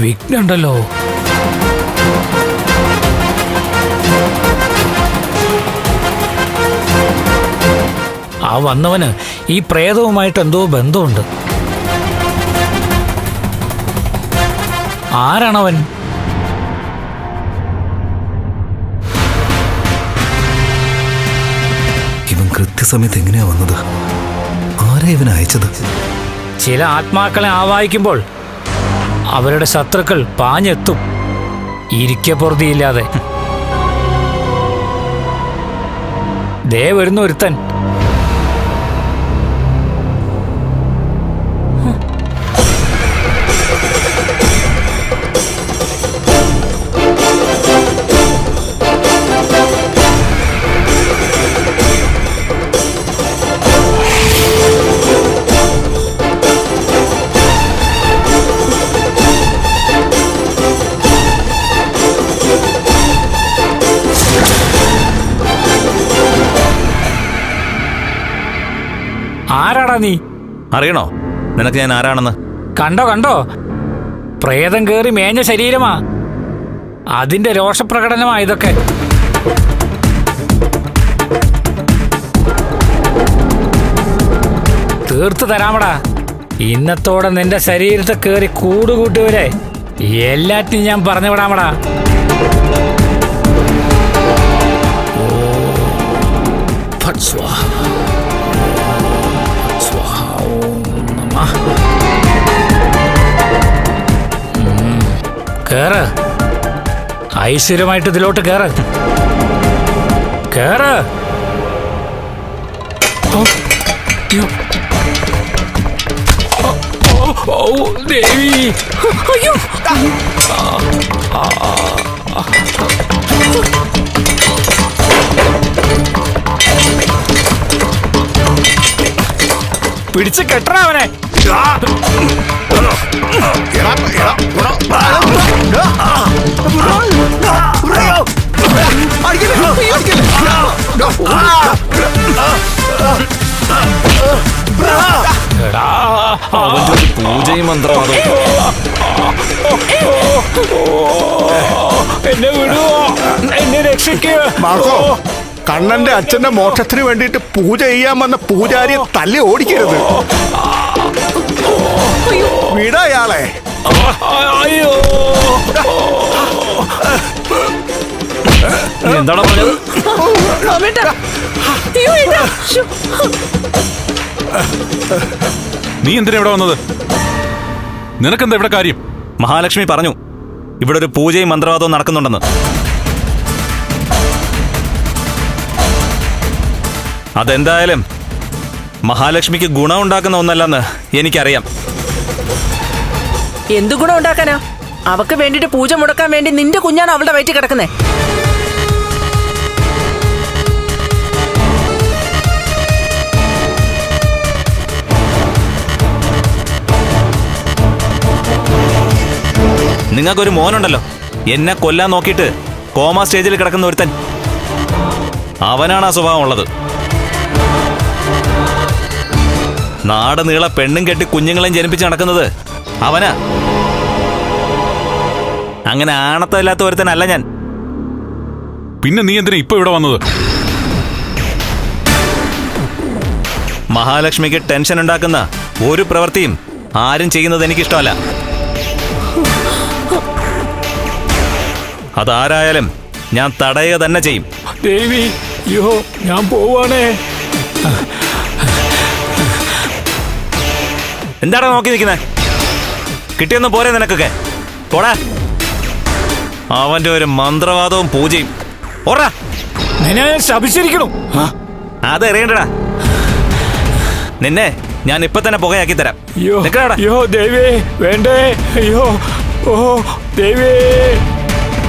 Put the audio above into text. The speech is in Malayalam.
വിഘ്നുണ്ടല്ലോ. ആ വന്നവന് ഈ പ്രേതവുമായിട്ട് എന്തോ ബന്ധമുണ്ട്. ആരാണവൻ? ഇവൻ കൃത്യസമയത്ത് എങ്ങനെയാ വന്നത്? ആരാ ഇവൻ അയച്ചത്? ചില ആത്മാക്കളെ ആവാഹിക്കുമ്പോൾ അവരുടെ ശത്രുക്കൾ പാഞ്ഞെത്തും, ഇരിക്കപ്പുറതിയില്ലാതെ. ദേ വരുന്ന ഒരുത്തൻ. ആരാടാ നീ? അറിയണോ നിനക്ക് ഞാൻ ആരാണെന്ന്? കണ്ടോ കണ്ടോ, പ്രേതം കേറി മേഞ്ഞ ശരീരമാ. അതിന്റെ രോഷപ്രകടനമാ ഇതൊക്കെ. തീർത്തു തരാമടാ. ഇന്നത്തോടെ നിന്റെ ശരീരത്തെ കേറി കൂടുകൂട്ടിയവരെ എല്ലാറ്റിനും ഞാൻ പറഞ്ഞു വിടാമടാ. കേറ്, ഐശ്വര്യമായിട്ട് ഇതിലോട്ട് കേറ്. കേറ്. ദേവി, അയ്യോ. പിടിച്ച് കെട്ടണ അവനെ. പൂജയും മന്ത്രവാദവും. എന്നെ വിടുവോ? എന്നെ രക്ഷിക്കുക. കണ്ണന്റെ അച്ഛന്റെ മോക്ഷത്തിന് വേണ്ടിയിട്ട് പൂജ ചെയ്യാൻ വന്ന പൂജാരിയെ തല്ലി ഓടിക്കരുത്. വിടയാളെ. അയ്യോ, എന്താണ് പറഞ്ഞത്? നീ എന്തിനാ ഇവിടെ വന്നത്? നിനക്കെന്താ ഇവിടെ കാര്യം? മഹാലക്ഷ്മി പറഞ്ഞു ഇവിടെ ഒരു പൂജയും മന്ത്രവാദവും നടക്കുന്നുണ്ടെന്ന്. അതെന്തായാലും മഹാലക്ഷ്മിക്ക് ഗുണമുണ്ടാക്കുന്ന ഒന്നല്ലെന്ന് എനിക്കറിയാം. എന്തു ഗുണം ഉണ്ടാക്കാനാ? അവക്ക് വേണ്ടിട്ട് പൂജ മുടക്കാൻ വേണ്ടി നിന്റെ കുഞ്ഞാണ് അവളുടെ വയറ്റിൽ കിടക്കുന്നേ. നിങ്ങൾക്കൊരു മോനുണ്ടല്ലോ, എന്നെ കൊല്ലാൻ നോക്കിയിട്ട് കോമ സ്റ്റേജിൽ കിടക്കുന്ന ഒരുത്തൻ. അവനാണ് ആ സ്വഭാവം ഉള്ളത്. നാട് നീളെ പെണ്ണും കെട്ടി കുഞ്ഞുങ്ങളെയും ജനിപ്പിച്ച് നടക്കുന്നത് അവനാ. അങ്ങനെ ആണത്തമില്ലാത്ത ഒരുത്തനല്ല ഞാൻ. പിന്നെ നീ എന്തിനാ ഇപ്പൊ ഇവിടെ വന്നത്? മഹാലക്ഷ്മിക്ക് ടെൻഷൻ ഉണ്ടാക്കുന്ന ഒരു പ്രവൃത്തിയും ആരും ചെയ്യുന്നത് എനിക്കിഷ്ടമല്ല. അതാരായാലും ഞാൻ തടയുക തന്നെ ചെയ്യും. ദേവി, അയ്യോ, ഞാൻ പോവാണേ. എന്താടാ നോക്കി നിൽക്കുന്നേ? കിട്ടിയൊന്നും പോരെ നിനക്കൊക്കെ? പോടാ. അവന്റെ ഒരു മന്ത്രവാദവും പൂജയും. ഓടാ. നിന്നെ ശപിച്ചിരിക്കണു. അതെറിയണ്ടടാ. നിന്നെ ഞാൻ ഇപ്പൊ തന്നെ പുകയാക്കി തരാം. അയ്യോ, അയ്യോ ദേവി, വേണ്ടേ. അയ്യോ, ഓ ദേവി.